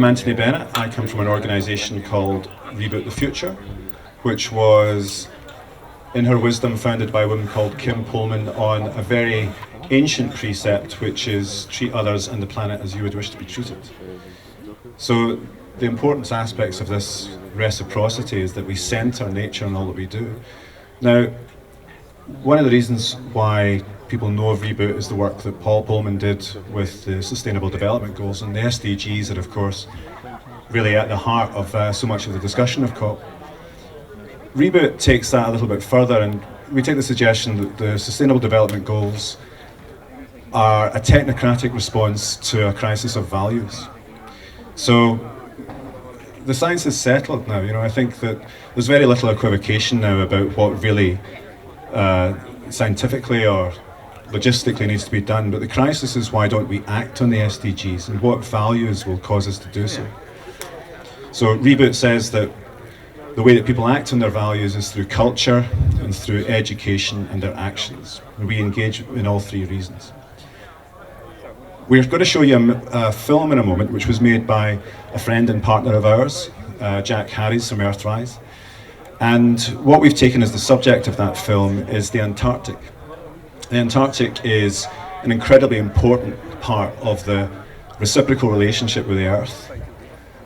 I'm Anthony Bennett. I come from an organisation called Reboot the Future, which was, in her wisdom, founded by a woman called Kim Pullman on a very ancient precept, which is treat others and the planet as you would wish to be treated. So the important aspects of this reciprocity is that we centre nature in all that we do. Now, one of the reasons why people know of Reboot is the work that Paul Pullman did with the Sustainable Development Goals, and the SDGs are, of course, really at the heart of so much of the discussion of COP. Reboot takes that a little bit further, and we take the suggestion that the Sustainable Development Goals are a technocratic response to a crisis of values. So the science is settled now. I think that there's very little equivocation now about what really scientifically or logistically needs to be done, but the crisis is why don't we act on the SDGs and what values will cause us to do so. So Reboot says that the way that people act on their values is through culture and through education and their actions. And we engage in all three reasons. We're going to show you a film in a moment which was made by a friend and partner of ours, Jack Harries from Earthrise. And what we've taken as the subject of that film is the Antarctic. The Antarctic is an incredibly important part of the reciprocal relationship with the Earth,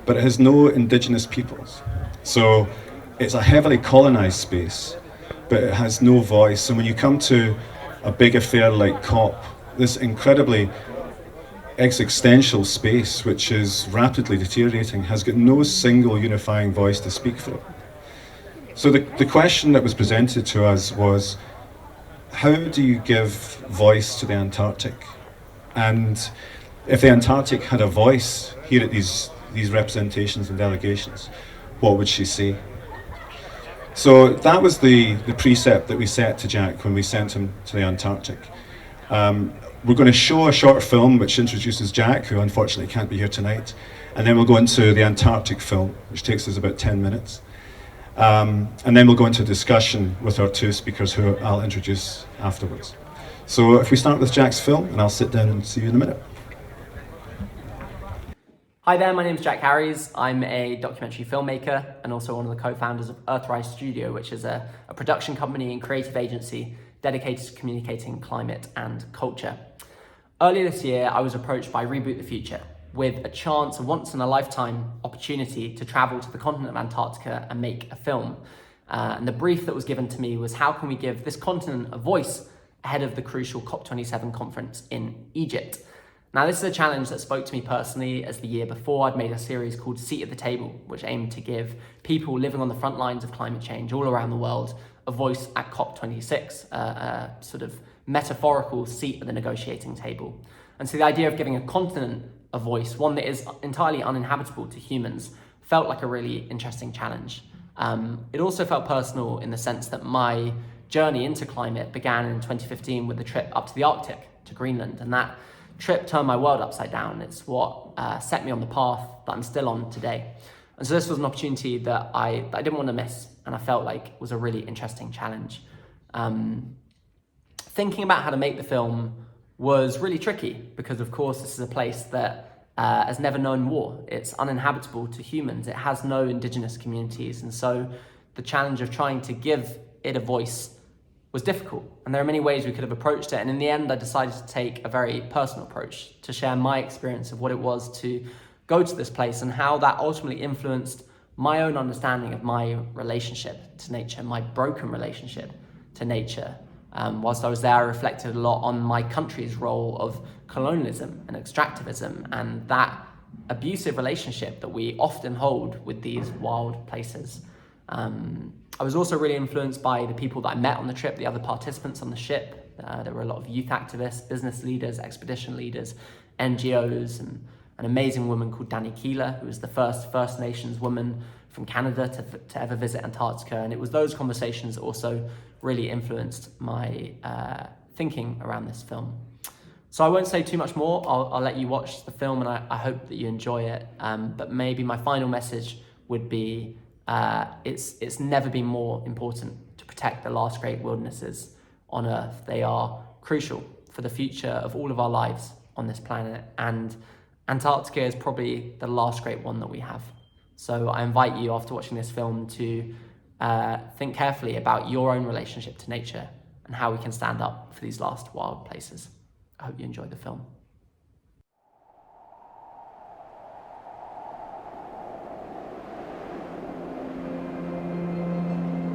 but it has no indigenous peoples. So it's a heavily colonized space, but it has no voice. And when you come to a big affair like COP, this incredibly existential space, which is rapidly deteriorating, has got no single unifying voice to speak for it. So the question that was presented to us was, how do you give voice to the Antarctic? And if the Antarctic had a voice here at these representations and delegations, what would she say? So that was the precept that we set to Jack when we sent him to the Antarctic. We're going to show a short film which introduces Jack, who unfortunately can't be here tonight, and then we'll go into the Antarctic film, which takes us about 10 minutes. And then we'll go into a discussion with our two speakers who I'll introduce afterwards. So if we start with Jack's film, and I'll sit down and see you in a minute. Hi there, my name is Jack Harries. I'm a documentary filmmaker and also one of the co-founders of Earthrise Studio, which is a production company and creative agency dedicated to communicating climate and culture. Earlier this year, I was approached by Reboot the Future with a chance, a once-in-a-lifetime opportunity to travel to the continent of Antarctica and make a film. And the brief that was given to me was, how can we give this continent a voice ahead of the crucial COP27 conference in Egypt? Now, this is a challenge that spoke to me personally, as the year before I'd made a series called Seat at the Table, which aimed to give people living on the front lines of climate change all around the world a voice at COP26, a sort of metaphorical seat at the negotiating table. And so the idea of giving a continent a voice, one that is entirely uninhabitable to humans, felt like a really interesting challenge. It also felt personal in the sense that my journey into climate began in 2015 with the trip up to the Arctic, to Greenland, and that trip turned my world upside down. It's what set me on the path that I'm still on today. And so this was an opportunity that I didn't want to miss, and I felt like was a really interesting challenge. Thinking about how to make the film was really tricky because, of course, this is a place that has never known war. It's uninhabitable to humans. It has no indigenous communities. And so the challenge of trying to give it a voice was difficult. And there are many ways we could have approached it. And in the end, I decided to take a very personal approach, to share my experience of what it was to go to this place and how that ultimately influenced my own understanding of my relationship to nature, my broken relationship to nature. Whilst I was there, I reflected a lot on my country's role of colonialism and extractivism and that abusive relationship that we often hold with these wild places. I was also really influenced by the people that I met on the trip, the other participants on the ship. There were a lot of youth activists, business leaders, expedition leaders, NGOs, and an amazing woman called Danny Keeler, who was the first First Nations woman from Canada to ever visit Antarctica. And it was those conversations that also really influenced my thinking around this film. So I won't say too much more. I'll let you watch the film, and I hope that you enjoy it. But maybe my final message would be, it's never been more important to protect the last great wildernesses on Earth. They are crucial for the future of all of our lives on this planet, and Antarctica is probably the last great one that we have. So I invite you, after watching this film, to think carefully about your own relationship to nature and how we can stand up for these last wild places. I hope you enjoyed the film.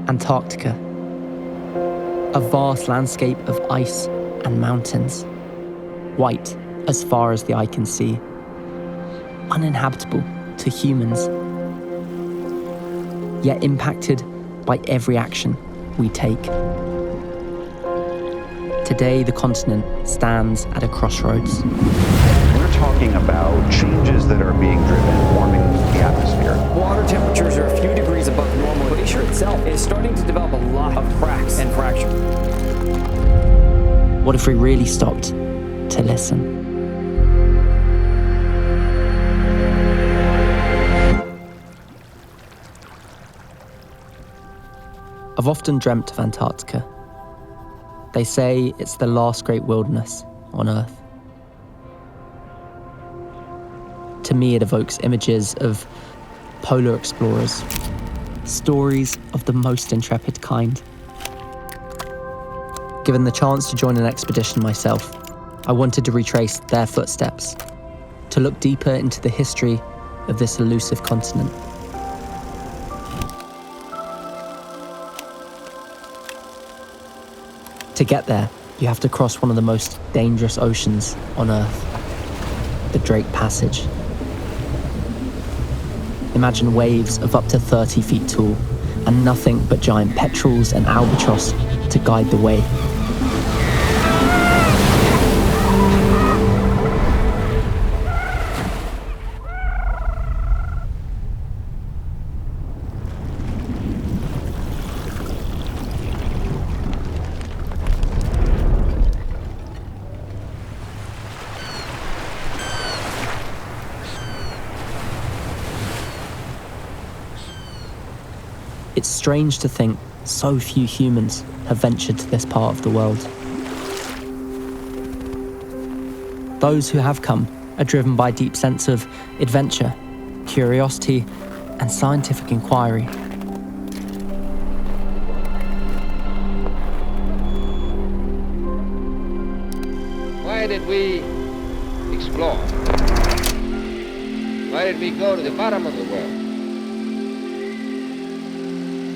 Antarctica. A vast landscape of ice and mountains. White as far as the eye can see. Uninhabitable to humans. Yet impacted by every action we take. Today, the continent stands at a crossroads. We're talking about changes that are being driven, warming the atmosphere. Water temperatures are a few degrees above normal. The glacier itself is starting to develop a lot of cracks and fractures. What if we really stopped to listen? I've often dreamt of Antarctica. They say it's the last great wilderness on Earth. To me, it evokes images of polar explorers, stories of the most intrepid kind. Given the chance to join an expedition myself, I wanted to retrace their footsteps, to look deeper into the history of this elusive continent. To get there, you have to cross one of the most dangerous oceans on Earth, the Drake Passage. Imagine waves of up to 30 feet tall, and nothing but giant petrels and albatross to guide the way. It's strange to think so few humans have ventured to this part of the world. Those who have come are driven by a deep sense of adventure, curiosity, and scientific inquiry. Why did we explore? Why did we go to the bottom of the world?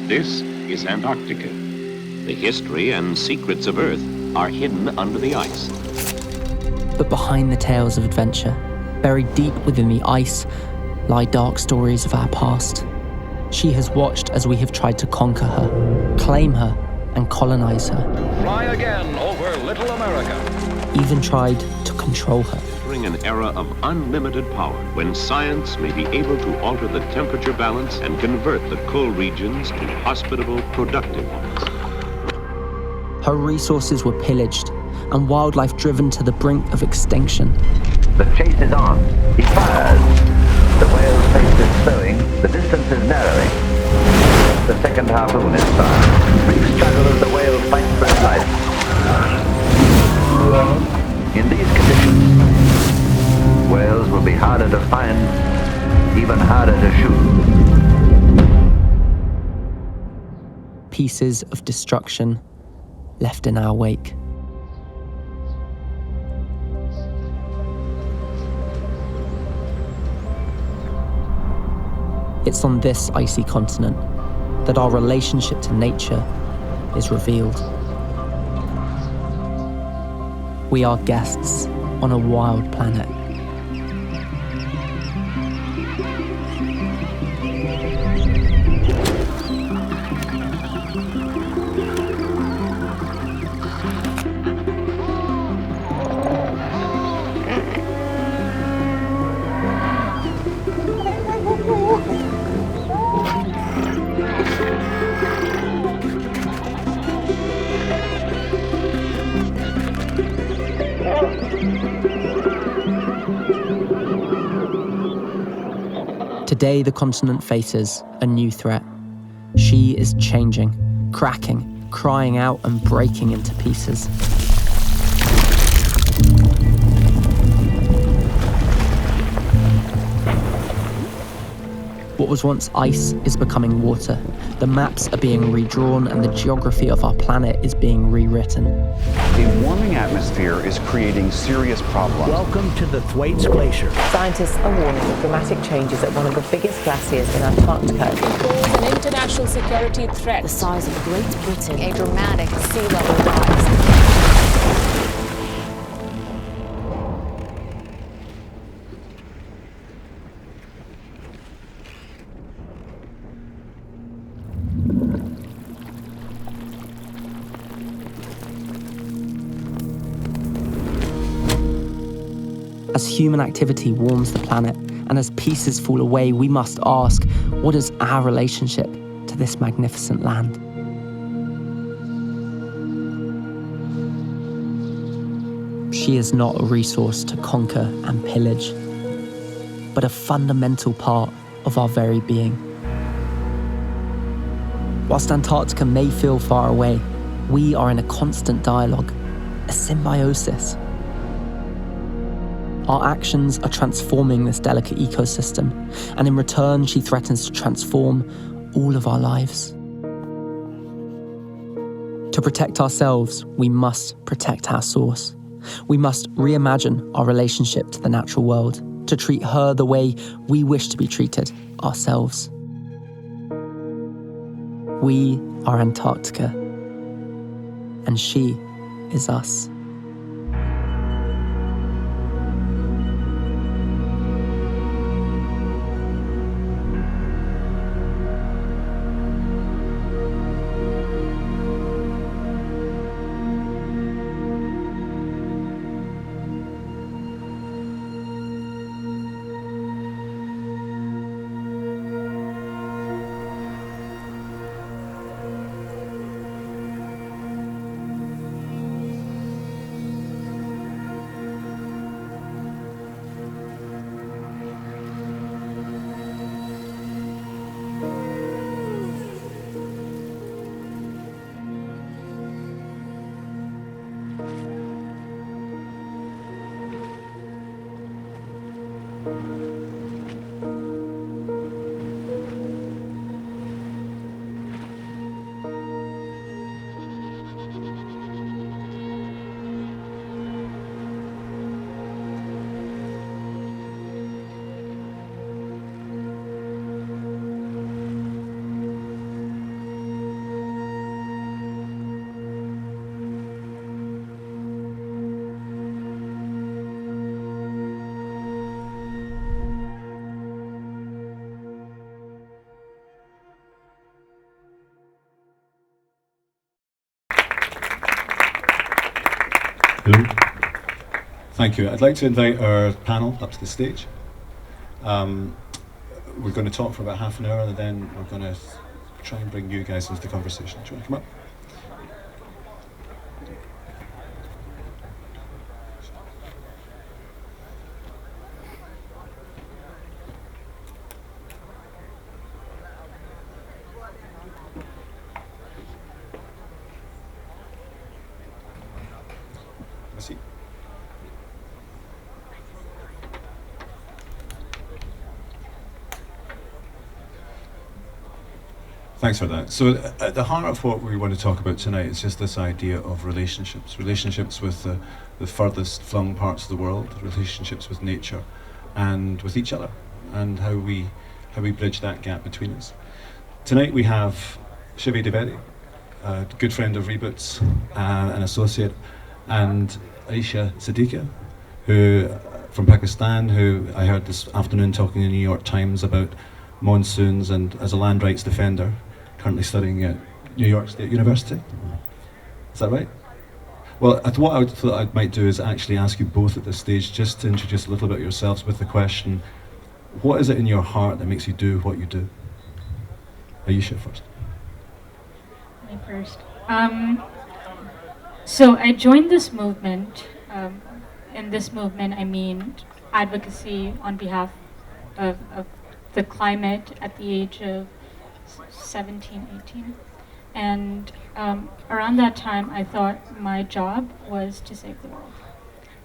This is Antarctica. The history and secrets of Earth are hidden under the ice. But behind the tales of adventure, buried deep within the ice, lie dark stories of our past. She has watched as we have tried to conquer her, claim her, and colonize her. Fly again over Little America. Even tried to control her. During an era of unlimited power, when science may be able to alter the temperature balance and convert the cold regions to hospitable, productive ones. Her resources were pillaged, and wildlife driven to the brink of extinction. The chase is on. He fires. The whale's pace is slowing. The distance is narrowing. The second harpoon is fired. Brief struggle as the whale fights for his life. In these conditions, whales will be harder to find, even harder to shoot. Pieces of destruction left in our wake. It's on this icy continent that our relationship to nature is revealed. We are guests on a wild planet. Today, the continent faces a new threat. She is changing, cracking, crying out and breaking into pieces. What was once ice is becoming water. The maps are being redrawn and the geography of our planet is being rewritten. A warming atmosphere is creating serious problems. Welcome to the Thwaites Glacier. Scientists are warning of dramatic changes at one of the biggest glaciers in Antarctica. It poses an international security threat. The size of Great Britain. A dramatic sea level rise. As human activity warms the planet, and as pieces fall away, we must ask, what is our relationship to this magnificent land? She is not a resource to conquer and pillage, but a fundamental part of our very being. Whilst Antarctica may feel far away, we are in a constant dialogue, a symbiosis. Our actions are transforming this delicate ecosystem, and in return, she threatens to transform all of our lives. To protect ourselves, we must protect our source. We must reimagine our relationship to the natural world, to treat her the way we wish to be treated ourselves. We are Antarctica, and she is us. Hello. Thank you. I'd like to invite our panel up to the stage. We're going to talk for about half an hour and then we're going to try and bring you guys into the conversation. Do you want to come up? Thanks for that. So at the heart of what we want to talk about tonight is just this idea of relationships with the furthest flung parts of the world, relationships with nature and with each other, and how we bridge that gap between us. Tonight we have Shivi Dwivedi, a good friend of Reboot's, an associate, and Ayisha Siddiqa, who from Pakistan, who I heard this afternoon talking in the New York Times about monsoons, and as a land rights defender, currently studying at New York State University. Is that right? Well, what I thought I might do is actually ask you both at this stage just to introduce a little bit yourselves with the question, what is it in your heart that makes you do what you do? Ayisha first. Me first. So I joined this movement. In this movement, I mean advocacy on behalf of the climate at the age of 17, 18. And around that time, I thought my job was to save the world.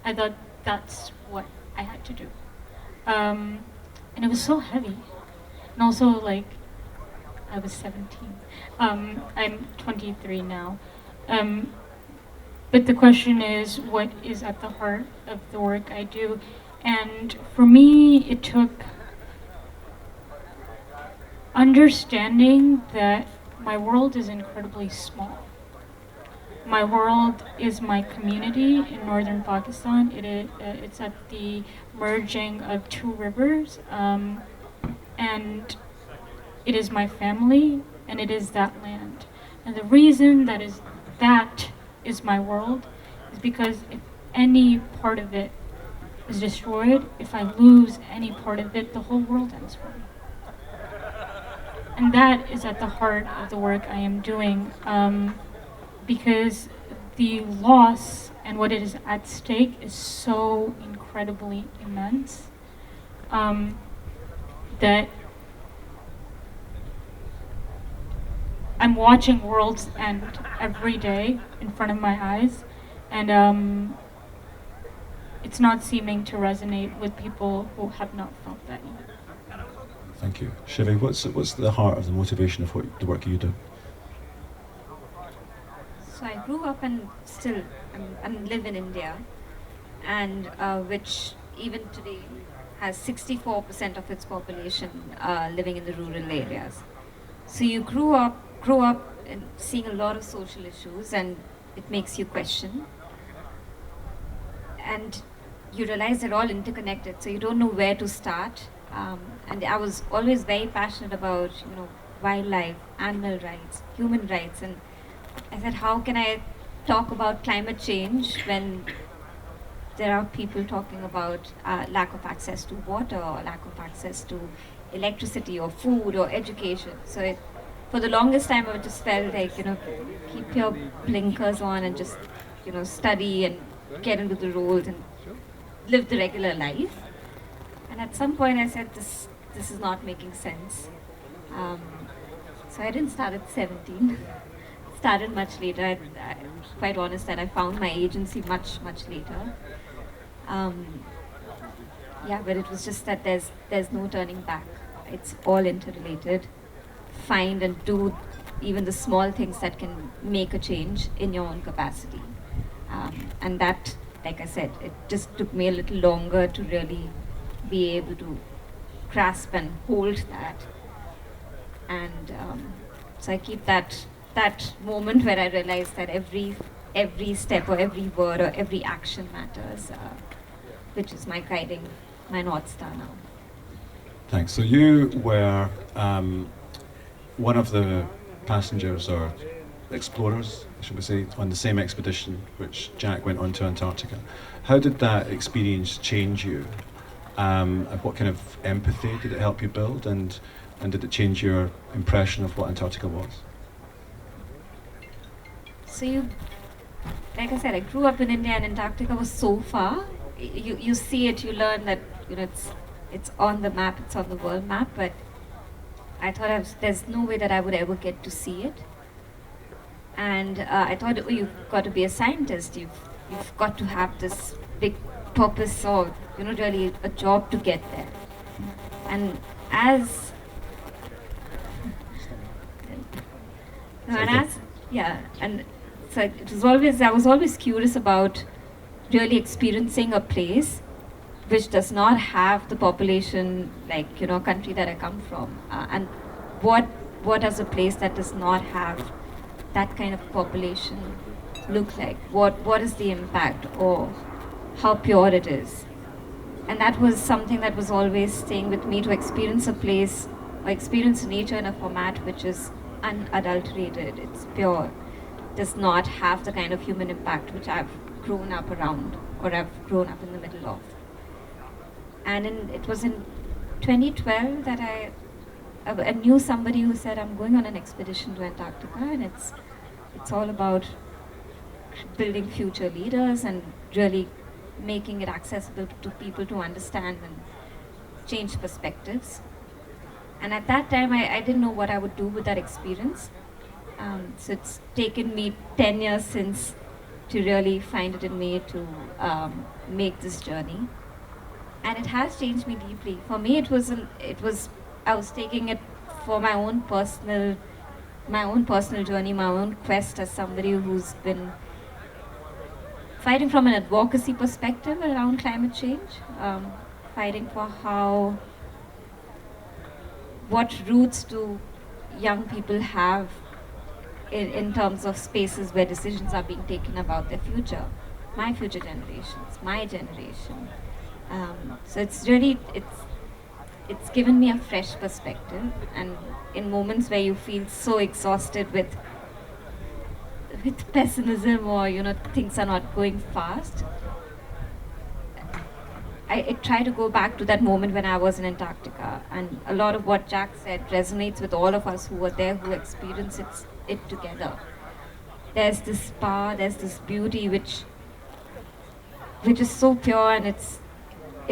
I thought that's what I had to do. And it was so heavy. And also, like, I was 17. I'm 23 now. But the question is, what is at the heart of the work I do? And for me, it took understanding that my world is incredibly small. My world is my community in northern Pakistan. It's at the merging of two rivers, and it is my family, and it is that land. And the reason that is my world is because if any part of it is destroyed, if I lose any part of it, the whole world ends for me. And that is at the heart of the work I am doing, because the loss and what is at stake is so incredibly immense, that I'm watching worlds end every day in front of my eyes, and it's not seeming to resonate with people who have not felt that yet. Thank you. Shivi, what's the heart of the motivation of the work you do? So I grew up and still live in India, and which even today has 64% of its population living in the rural areas. So you grew up and seeing a lot of social issues, and it makes you question. And you realize they're all interconnected, so you don't know where to start. And I was always very passionate about, wildlife, animal rights, human rights, and I said, how can I talk about climate change when there are people talking about lack of access to water, or lack of access to electricity, or food, or education. So for the longest time, I just felt like, keep your blinkers on and just, study and get into the roles and live the regular life. And at some point I said, this is not making sense. So I didn't start at 17. Started much later. I'm quite honest that I found my agency much later. Yeah, but it was just that there's no turning back. It's all interrelated. Find and do even the small things that can make a change in your own capacity. And that, like I said, it just took me a little longer to really be able to grasp and hold that. And so I keep that moment where I realize that every step or every word or every action matters, which is my North Star now. Thanks. So you were one of the passengers or explorers, should we say, on the same expedition which Jack went on to Antarctica. How did that experience change you? And what kind of empathy did it help you build, and did it change your impression of what Antarctica was? So like I said, I grew up in India, and Antarctica was so far. You see it, you learn that it's on the map, it's on the world map, but I thought there's no way that I would ever get to see it. And I thought, oh, you've got to be a scientist, you've got to have this big purpose, or really a job to get there. And so I was always curious about really experiencing a place which does not have the population like country that I come from, and what does a place that does not have that kind of population look like? What is the impact, or how pure it is? And that was something that was always staying with me, to experience a place or experience nature in a format which is unadulterated, it's pure, does not have the kind of human impact which I've grown up around, or I've grown up in the middle of. And it was in 2012 that I knew somebody who said, I'm going on an expedition to Antarctica, and it's all about building future leaders and really making it accessible to people to understand and change perspectives. And at that time, I didn't know what I would do with that experience. So it's taken me 10 years since to really find it in me to make this journey. And it has changed me deeply. For me, it was I was taking it for my own personal journey, my own quest as somebody who's been fighting from an advocacy perspective around climate change, fighting for what roots do young people have in terms of spaces where decisions are being taken about their future, my future generations, my generation. So it's really, it's given me a fresh perspective, and in moments where you feel so exhausted with pessimism, or things are not going fast, I try to go back to that moment when I was in Antarctica, and a lot of what Jack said resonates with all of us who were there, who experienced it together. There's this power, there's this beauty which is so pure, and it's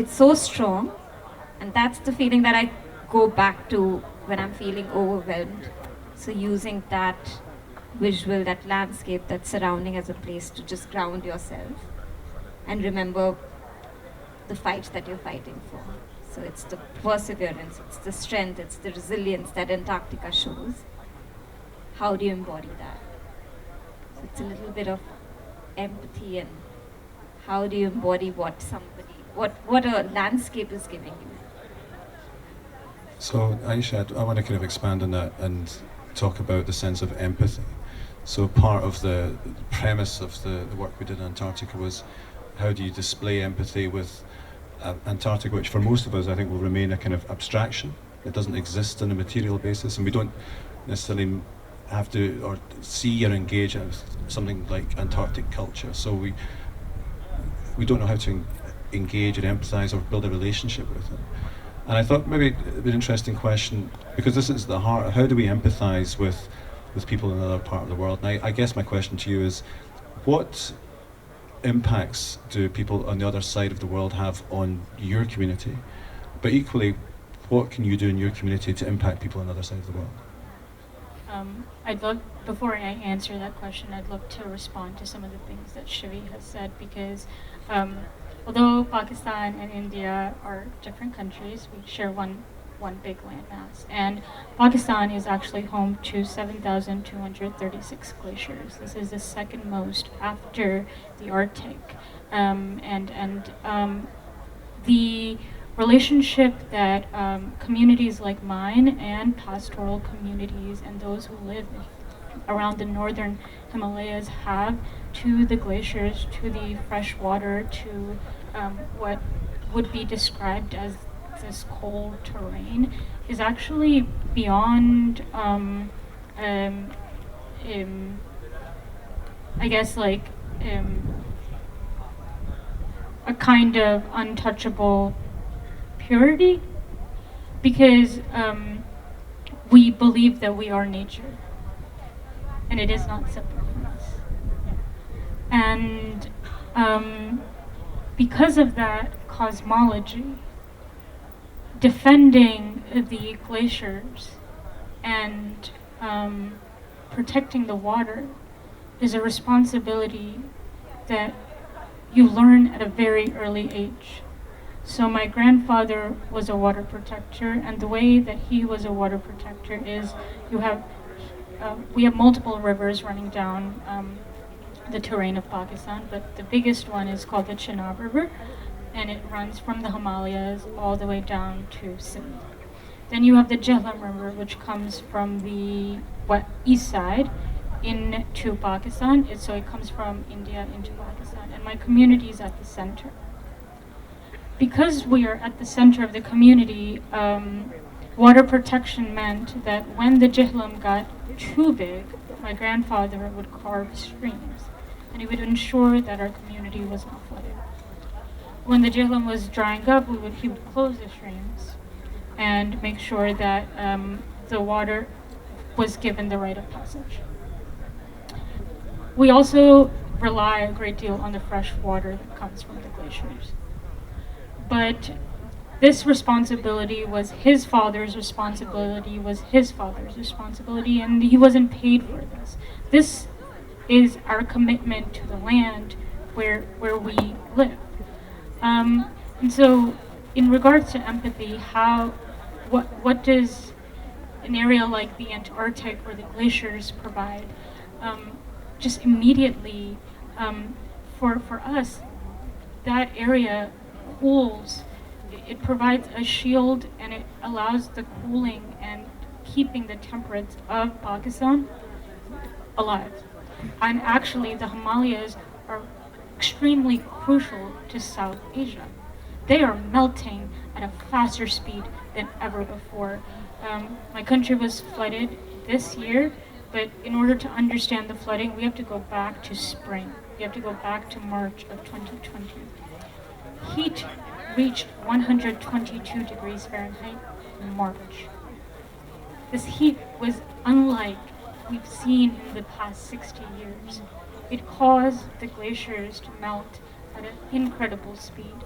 so strong, and that's the feeling that I go back to when I'm feeling overwhelmed. So using that visual, that landscape, that surrounding as a place to just ground yourself and remember the fight that you're fighting for. So it's the perseverance, it's the strength, it's the resilience that Antarctica shows. How do you embody that? So it's a little bit of empathy, and how do you embody what a landscape is giving you. So Ayisha, I want to kind of expand on that and talk about the sense of empathy. So part of the premise of the work we did in Antarctica was, how do you display empathy with Antarctica, which for most of us I think will remain a kind of abstraction. It doesn't exist on a material basis, and we don't necessarily have to or see or engage in something like Antarctic culture. So we don't know how to engage or empathize or build a relationship with it. And I thought maybe an interesting question, because this is the heart, how do we empathize with people in another part of the world? And I guess my question to you is, what impacts do people on the other side of the world have on your community? But equally, what can you do in your community to impact people on the other side of the world? Before I answer that question, I'd love to respond to some of the things that Shivi has said, because although Pakistan and India are different countries, we share one big landmass. And Pakistan is actually home to 7,236 glaciers. This is the second most after the Arctic. The relationship that communities like mine and pastoral communities and those who live around the northern Himalayas have to the glaciers, to the fresh water, to what would be described as this cold terrain is actually beyond, I guess, like a kind of untouchable purity, because we believe that we are nature, and it is not separate from us. And because of that cosmology, defending the glaciers and protecting the water is a responsibility that you learn at a very early age. So my grandfather was a water protector, and the way that he was a water protector is we have multiple rivers running down the terrain of Pakistan, but the biggest one is called the Chenab River, and it runs from the Himalayas all the way down to Sindh. Then you have the Jhelum River, which comes from the east side into Pakistan. So it comes from India into Pakistan, and my community is at the center. Because we are at the center of the community, water protection meant that when the Jhelum got too big, my grandfather would carve streams, and he would ensure that our community was not flooded. When the Jhelum was drying up, he would close the streams and make sure that the water was given the rite of passage. We also rely a great deal on the fresh water that comes from the glaciers. But this responsibility was his father's responsibility, and he wasn't paid for this. This is our commitment to the land where we live. And so in regards to empathy, how what does an area like the Antarctic or the glaciers provide? Just immediately, for us, that area cools. It provides a shield, and it allows the cooling and keeping the temperatures of Pakistan alive. And actually, the Himalayas are extremely crucial to South Asia. They are melting at a faster speed than ever before. My country was flooded this year, but in order to understand the flooding, we have to go back to spring. We have to go back to March of 2020. Heat reached 122 degrees Fahrenheit in March. This heat was unlike we've seen in the past 60 years. It caused the glaciers to melt at an incredible speed.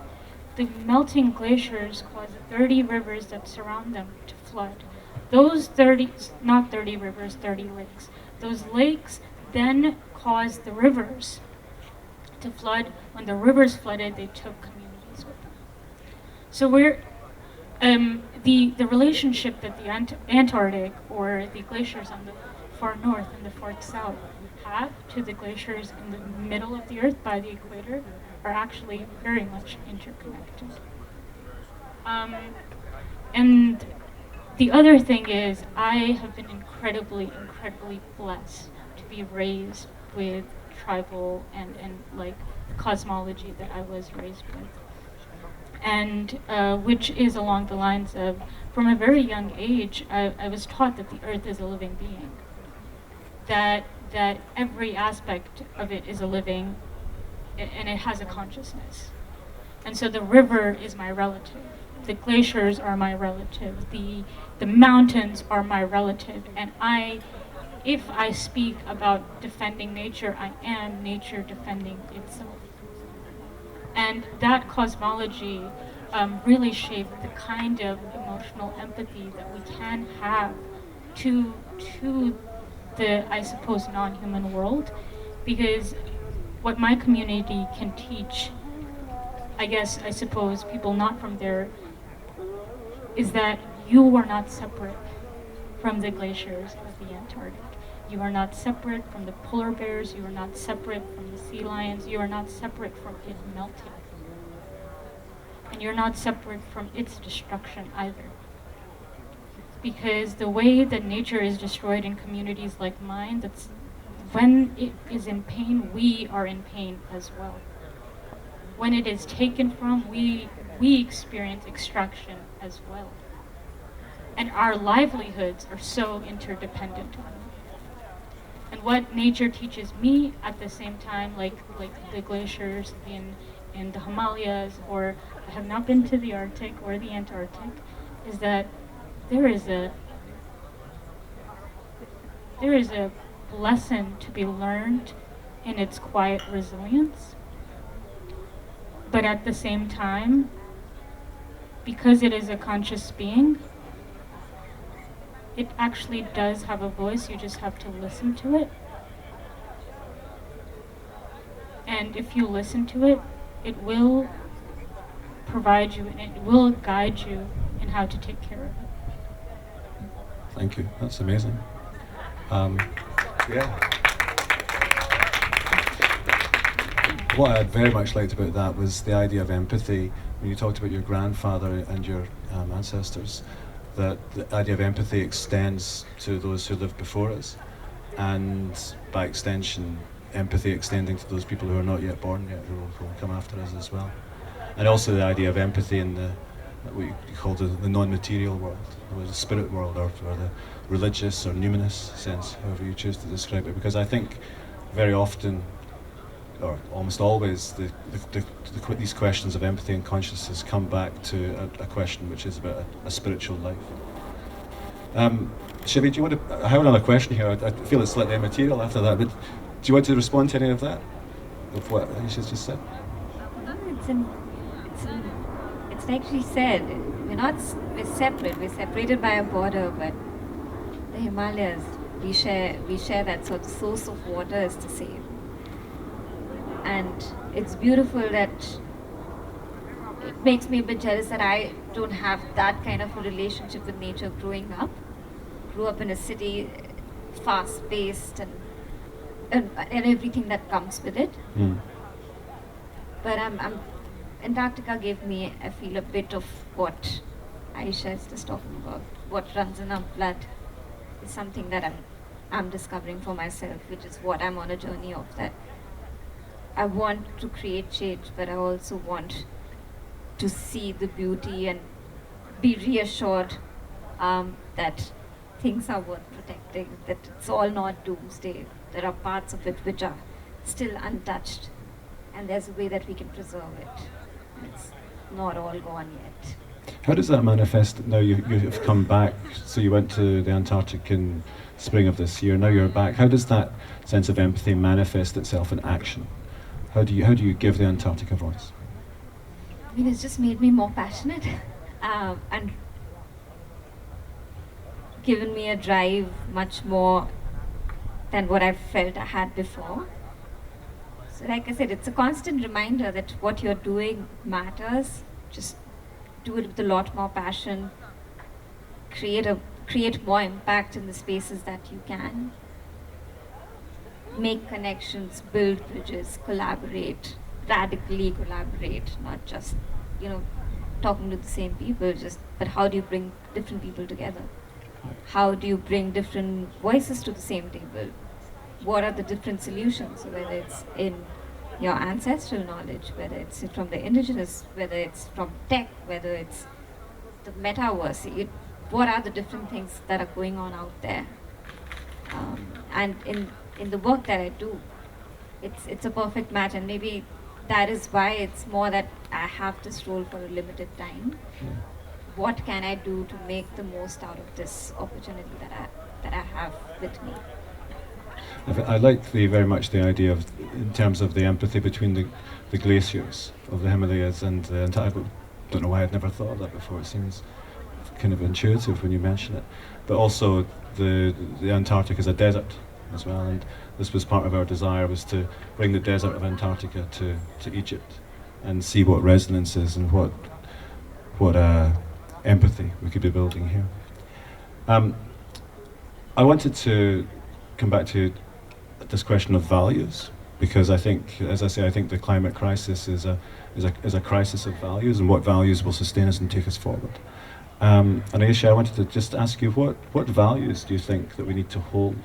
The melting glaciers caused 30 rivers that surround them to flood. Those 30 lakes. Those lakes then caused the rivers to flood. When the rivers flooded, they took communities with them. So the relationship that the Antarctic or the glaciers on the far north and the far south have to the glaciers in the middle of the Earth by the equator are actually very much interconnected. And the other thing is, I have been incredibly blessed to be raised with tribal and like cosmology that I was raised with. And which is along the lines of, from a very young age, I was taught that the Earth is a living being. That every aspect of it is a living, and it has a consciousness. And so the river is my relative. The glaciers are my relative. The mountains are my relative. And if I speak about defending nature, I am nature defending itself. And that cosmology really shaped the kind of emotional empathy that we can have to the, I suppose, non-human world. Because what my community can teach, I suppose, people not from there, is that you are not separate from the glaciers of the Antarctic. You are not separate from the polar bears. You are not separate from the sea lions. You are not separate from it melting. And you're not separate from its destruction either. Because the way that nature is destroyed in communities like mine, that's when it is in pain, we are in pain as well. When it is taken from, we experience extraction as well. And our livelihoods are so interdependent on it. And what nature teaches me at the same time, like the glaciers in the Himalayas, or I have not been to the Arctic or the Antarctic, is that there is a lesson to be learned in its quiet resilience. But at the same time, because it is a conscious being, it actually does have a voice. You just have to listen to it. And if you listen to it, it will provide you and it will guide you in how to take care of it. Thank you. That's amazing. What I very much liked about that was the idea of empathy. When you talked about your grandfather and your ancestors, that the idea of empathy extends to those who lived before us, and by extension, empathy extending to those people who are not yet born yet, who will come after us as well. And also the idea of empathy in what you call the non-material world, or the spirit world, or the religious or numinous sense, however you choose to describe it. Because I think very often, or almost always, these questions of empathy and consciousness come back to a question which is about a spiritual life. Shivi, do you want to? I have another question here. I feel it's slightly immaterial after that, but do you want to respond to any of that, of what Ayisha's just said? It's like she said, we're separate. We're separated by a border, but the Himalayas, we share that sort of source of water, is to say. And it's beautiful that it makes me a bit jealous that I don't have that kind of a relationship with nature growing up. Grew up in a city, fast-paced and everything that comes with it. But Antarctica gave me, I feel, a bit of what Ayisha is just talking about. What runs in our blood is something that I'm discovering for myself, which is what I'm on a journey of. That I want to create change, but I also want to see the beauty and be reassured that things are worth protecting, that it's all not doomsday. There are parts of it which are still untouched, and there's a way that we can preserve it. It's not all gone yet. How does that manifest now you've come back? So you went to the Antarctic in spring of this year, now you're back. How does that sense of empathy manifest itself in action? How do you give the Antarctic a voice? I mean, it's just made me more passionate and given me a drive much more than what I felt I had before. So like I said, it's a constant reminder that what you're doing matters. Just do it with a lot more passion. Create more impact in the spaces that you can. Make connections, build bridges, collaborate, radically collaborate, not just, talking to the same people, but how do you bring different people together? How do you bring different voices to the same table? What are the different solutions, whether it's in your ancestral knowledge, whether it's from the indigenous, whether it's from tech, whether it's the metaverse. What are the different things that are going on out there? And in the work that I do, it's a perfect match, and maybe that is why it's more that I have this role for a limited time. What can I do to make the most out of this opportunity that I have with me? I like very much the idea of, in terms of the empathy between the glaciers of the Himalayas and the Antarctica. I don't know why I'd never thought of that before. It seems kind of intuitive when you mention it. But also the Antarctic is a desert as well, and this was part of our desire, was to bring the desert of Antarctica to Egypt and see what resonance is and what empathy we could be building here. I wanted to come back to this question of values, because I think, as I say, I think the climate crisis is a crisis of values, and what values will sustain us and take us forward. And Ayisha, I wanted to just ask you, what values do you think that we need to hold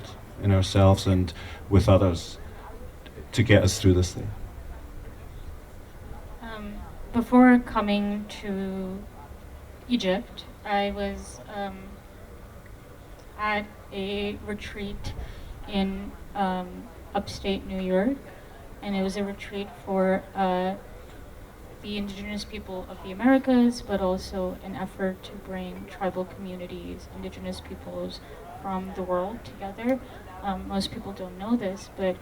in ourselves and with others to get us through this thing? Before coming to Egypt, I was at a retreat in upstate New York, and it was a retreat for the indigenous people of the Americas, but also an effort to bring tribal communities, indigenous peoples from the world together. Most people don't know this, but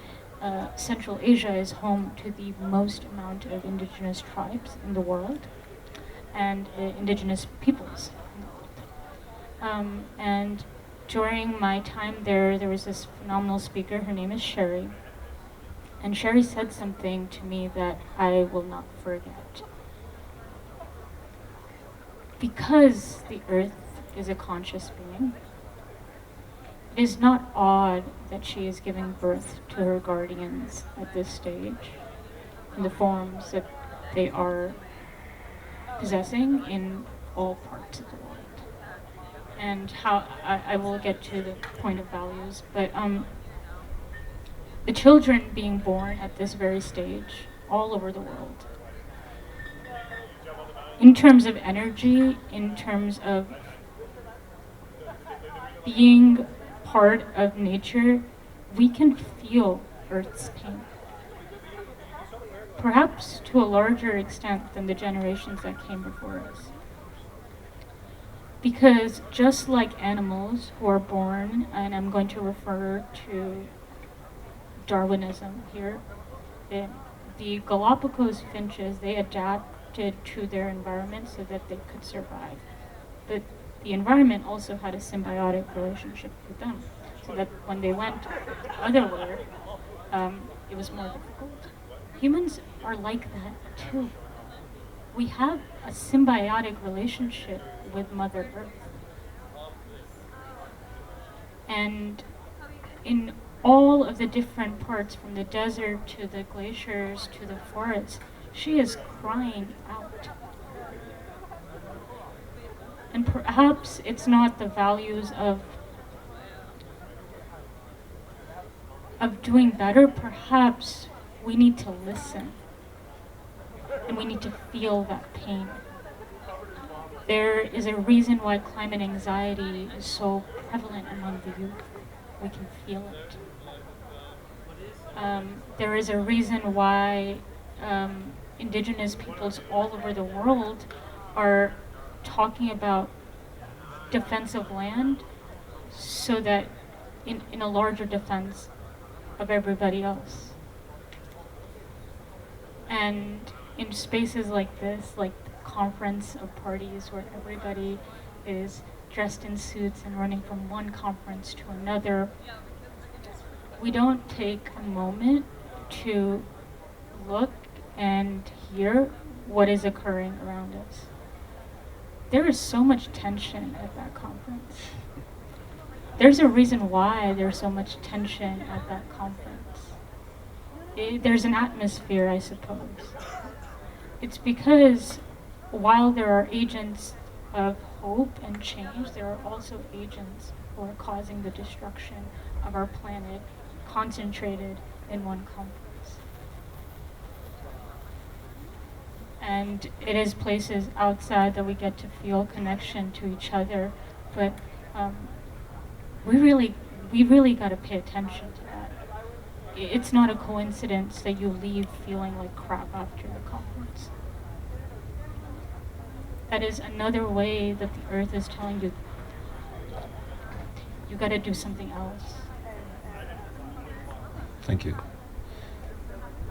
Central Asia is home to the most amount of indigenous tribes in the world and indigenous peoples in the world. And during my time there was this phenomenal speaker. Her name is Sherry. And Sherry said something to me that I will not forget. Because the earth is a conscious being, it is not odd that she is giving birth to her guardians at this stage in the forms that they are possessing in all parts of the world. And how I will get to the point of values, but the children being born at this very stage all over the world, in terms of energy, in terms of being part of nature, we can feel Earth's pain. Perhaps to a larger extent than the generations that came before us. Because just like animals who are born, and I'm going to refer to Darwinism here, the Galapagos finches, they adapted to their environment so that they could survive. But the environment also had a symbiotic relationship with them, so that when they went otherwhere, it was more difficult. Humans are like that too. we have a symbiotic relationship with Mother Earth. And in all of the different parts, from the desert to the glaciers to the forests, she is crying out. And perhaps it's not the values of doing better. Perhaps we need to listen. And we need to feel that pain. There is a reason why climate anxiety is so prevalent among the youth. We can feel it. There is a reason why indigenous peoples all over the world are talking about defense of land, so that in a larger defense of everybody else. And in spaces like this, like the conference of parties where everybody is dressed in suits and running from one conference to another, we don't take a moment to look and hear what is occurring around us. There is so much tension at that conference. There's a reason why there's so much tension at that conference. There's an atmosphere, I suppose. It's because while there are agents of hope and change, there are also agents who are causing the destruction of our planet, concentrated in one conference. And it is places outside that we get to feel connection to each other, but we really got to pay attention to that. It's not a coincidence that you leave feeling like crap after the conference. That is another way that the Earth is telling you, you got to do something else. Thank you.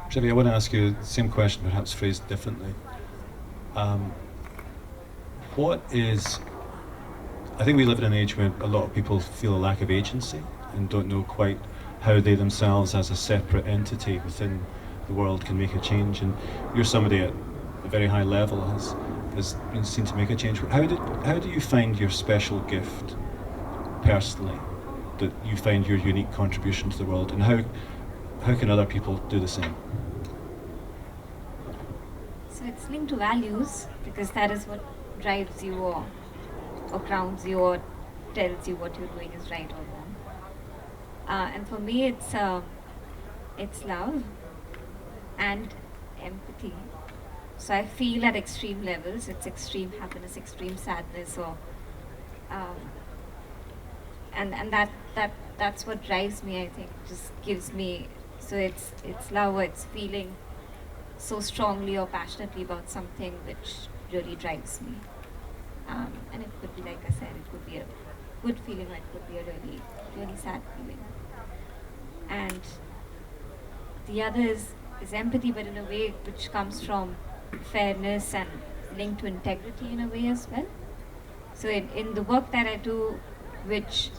Shivi, I want to ask you the same question, perhaps phrased differently. I think we live in an age where a lot of people feel a lack of agency and don't know quite how they themselves as a separate entity within the world can make a change. And you're somebody at a very high level has been seen to make a change. How do you find your special gift personally, that you find your unique contribution to the world, and how can other people do the same? So it's linked to values, because that is what drives you or grounds you or tells you what you're doing is right or wrong. And for me, it's love and empathy. So I feel at extreme levels. It's extreme happiness, extreme sadness, or and that's what drives me. I think just gives me. So it's love, or it's feeling so strongly or passionately about something which really drives me. And it could be, like I said, it could be a good feeling, or it could be a really, really sad feeling. And the other is empathy, but in a way which comes from fairness and linked to integrity in a way as well. So in the work that I do, which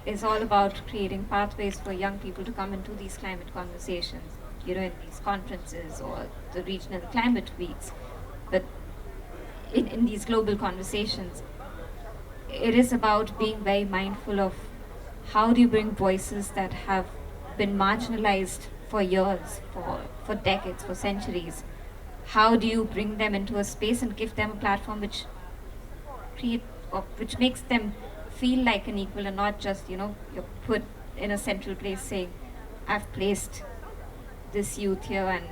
is all about creating pathways for young people to come into these climate conversations, in these conferences or the regional climate weeks, but in these global conversations, it is about being very mindful of how do you bring voices that have been marginalized for years, for decades, for centuries. How do you bring them into a space and give them a platform which makes them feel like an equal, and not just, you're put in a central place saying, I've placed this youth here and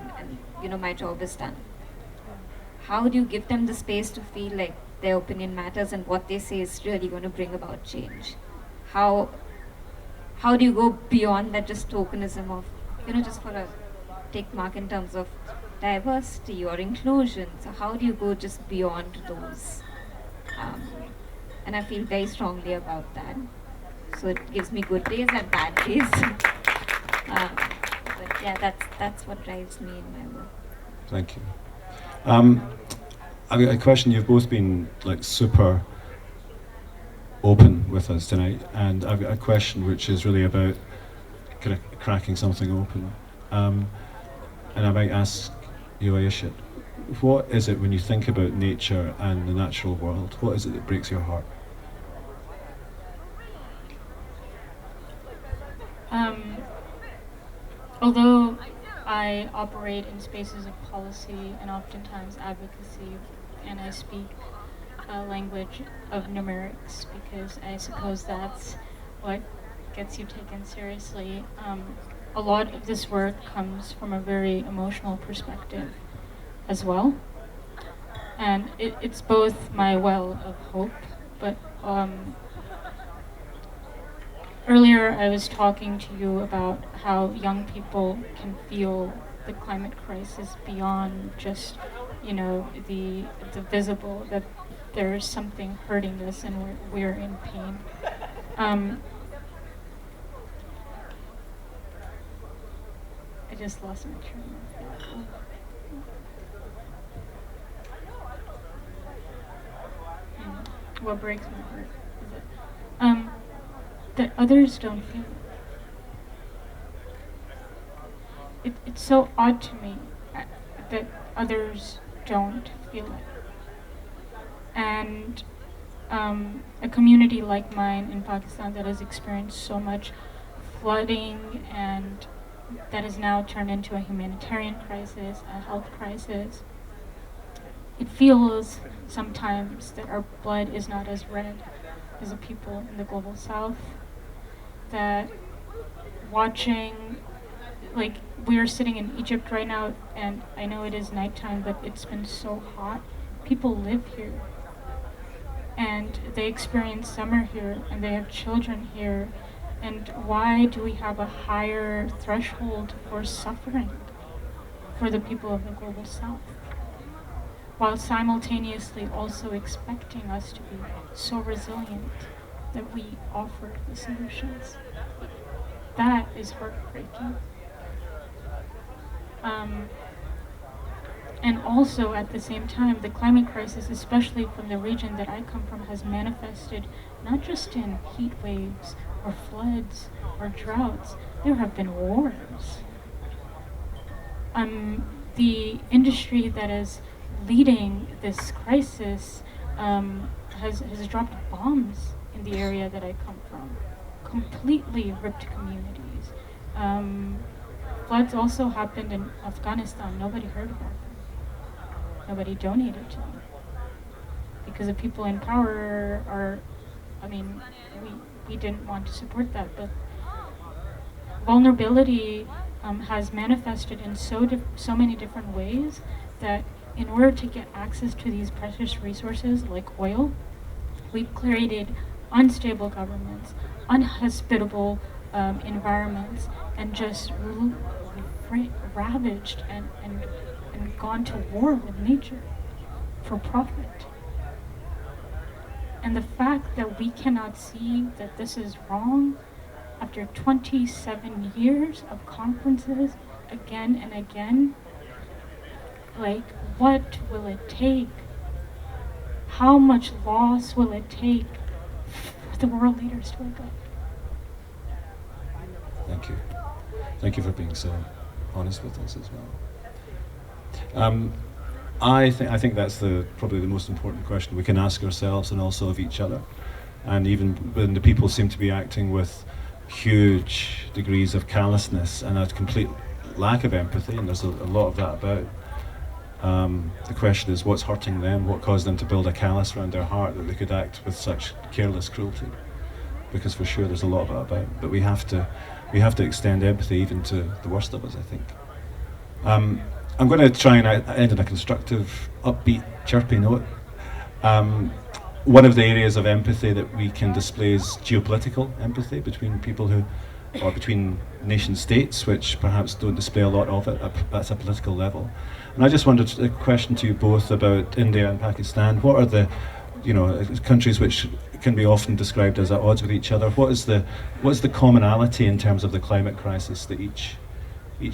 my job is done. How do you give them the space to feel like their opinion matters and what they say is really going to bring about change? How do you go beyond that just tokenism of, just for a tick mark in terms of diversity or inclusion? So how do you go just beyond those? And I feel very strongly about that. So it gives me good days and bad days. But yeah, that's what drives me in my work. Thank you. I've got a question. You've both been super open with us tonight, and I've got a question which is really about kind of cracking something open. And I might ask you, Ayisha, what is it when you think about nature and the natural world? What is it that breaks your heart? Although I operate in spaces of policy and oftentimes advocacy, and I speak a language of numerics because I suppose that's what gets you taken seriously. A lot of this work comes from a very emotional perspective as well. And it's both my well of hope, but earlier I was talking to you about how young people can feel the climate crisis beyond just, you know, the visible, that there's something hurting us and we're in pain. I just lost my train of thought. What breaks my heart is it that others don't feel it. It's so odd to me that others don't feel it. And a community like mine in Pakistan that has experienced so much flooding and that has now turned into a humanitarian crisis, a health crisis, it feels sometimes that our blood is not as red as the people in the global south. That watching, like, we're sitting in Egypt right now, and I know it is nighttime, but it's been so hot. People live here, and they experience summer here, and they have children here. And why do we have a higher threshold for suffering for the people of the global south, while simultaneously also expecting us to be so resilient that we offer the solutions? That is heartbreaking. And also at the same time, the climate crisis, especially from the region that I come from, has manifested not just in heat waves or floods or droughts. There have been wars. The industry that is leading this crisis has dropped bombs in the area that I come from, completely ripped communities. Floods also happened in Afghanistan. Nobody heard about them. Nobody donated to them. Because the people in power are, I mean, we didn't want to support that, but vulnerability has manifested in so many different ways that in order to get access to these precious resources like oil, we've created unstable governments, unhospitable environments, and just ravaged and gone to war with nature for profit. And the fact that we cannot see that this is wrong after 27 years of conferences again and again, like, what will it take? How much loss will it take for the world leaders to wake up? Thank you. Thank you for being so honest with us as well. I think that's probably the most important question we can ask ourselves and also of each other. And even when the people seem to be acting with huge degrees of callousness and a complete lack of empathy, and there's a lot of that about, the question is what's hurting them, what caused them to build a callous around their heart that they could act with such careless cruelty? Because for sure there's a lot of that about, but we have to extend empathy even to the worst of us, I think. I'm going to try and end on a constructive, upbeat, chirpy note. One of the areas of empathy that we can display is geopolitical empathy between people or between nation states, which perhaps don't display a lot of it at a political level. And I just wanted a question to you both about India and Pakistan. What are the, countries which can be often described as at odds with each other? What is the commonality in terms of the climate crisis that each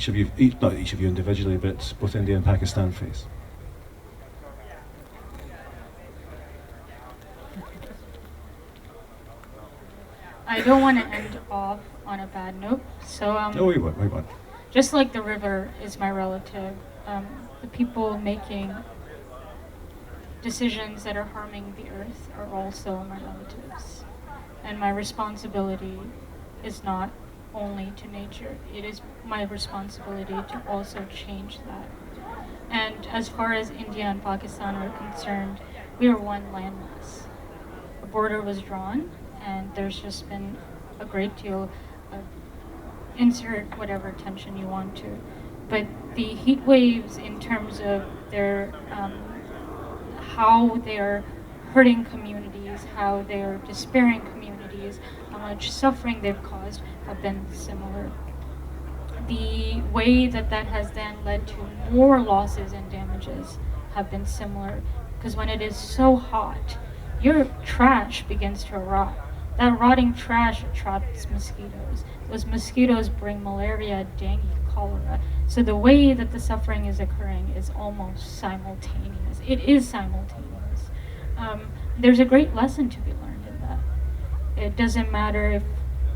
of you, not each of you individually, but both India and Pakistan face? I don't want to end off on a bad note, so No, we won't. just like the river is my relative, the people making decisions that are harming the earth are also my relatives. And my responsibility is not only to nature, it is my responsibility to also change that. And as far as India and Pakistan are concerned, we are one landmass. A border was drawn, and there's just been a great deal of insert whatever tension you want to. But the heat waves in terms of their how they are hurting communities, how they are despairing communities, how much suffering they've caused have been similar. The way that that has then led to more losses and damages have been similar, because when it is so hot, your trash begins to rot. That rotting trash attracts mosquitoes. Those mosquitoes bring malaria, dengue, cholera. So the way that the suffering is occurring is almost simultaneous. It is simultaneous. There's a great lesson to be learned in that. It doesn't matter if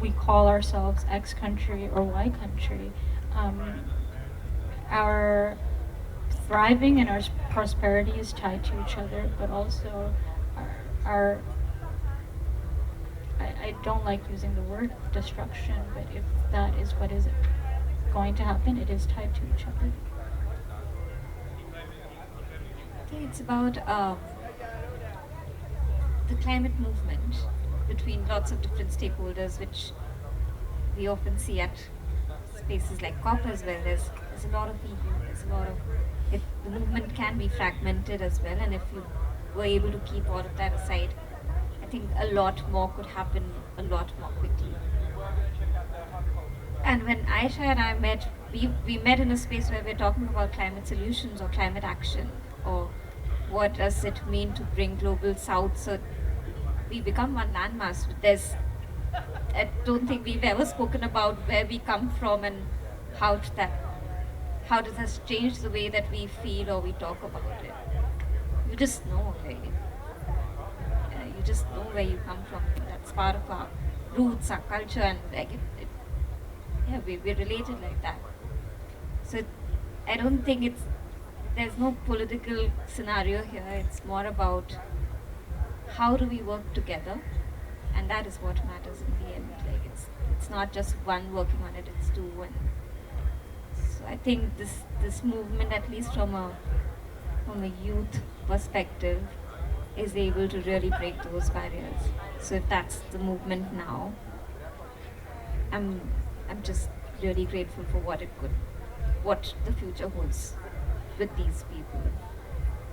we call ourselves X country or Y country. Our thriving and our prosperity is tied to each other, but also our I don't like using the word destruction, but if that is what is going to happen, it is tied to each other. I think it's about the climate movement between lots of different stakeholders, which we often see at spaces like COP as well. There's a lot of people, there's a lot of, the movement can be fragmented as well, and if you were able to keep all of that aside, I think a lot more could happen a lot more quickly. And when Ayisha and I met, we met in a space where we're talking about climate solutions or climate action, or what does it mean to bring global south. So we become one landmass. I don't think we've ever spoken about where we come from and how does that change the way that we feel or we talk about it. You just know, like, you just know where you come from. That's part of our roots, our culture, and like we're related like that. So I don't think there's no political scenario here. It's more about how do we work together, and that is what matters in the end. Like it's not just one working on it; it's two. And so I think this movement, at least from a youth perspective, is able to really break those barriers. So if that's the movement now, I'm just really grateful for what the future holds with these people.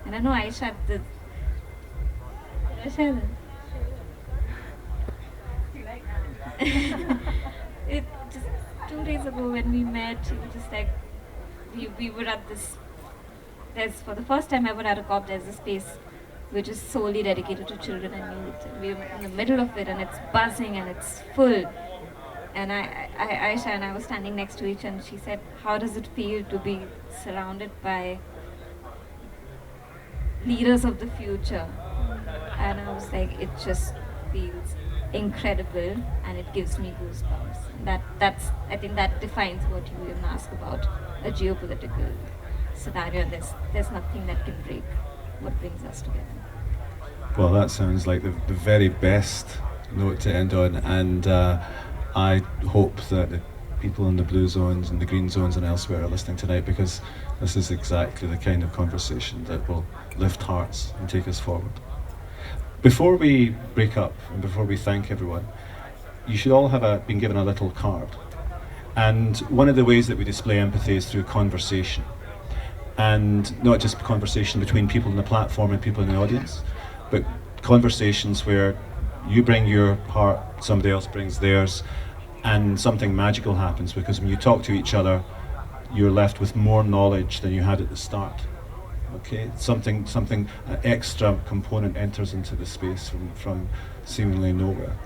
And I know Ayisha, it just 2 days ago when we met, it was just like we were at this. For the first time ever at a COP, there's a space which is solely dedicated to children and youth. And we're in the middle of it, and it's buzzing and it's full. And Ayisha and I were standing next to each, and she said, "How does it feel to be surrounded by leaders of the future?" And I was like, "It just feels incredible, and it gives me goosebumps." I think that defines what you even ask about a geopolitical scenario. There's nothing that can break what brings us together. Well, that sounds like the very best note to end on, and I hope that the people in the blue zones and the green zones and elsewhere are listening tonight, because this is exactly the kind of conversation that will lift hearts and take us forward. Before we break up and before we thank everyone, you should all have been given a little card. And one of the ways that we display empathy is through conversation. And not just conversation between people on the platform and people in the audience, but conversations where you bring your heart, somebody else brings theirs, and something magical happens, because when you talk to each other, you're left with more knowledge than you had at the start. Okay, something extra component enters into the space from seemingly nowhere.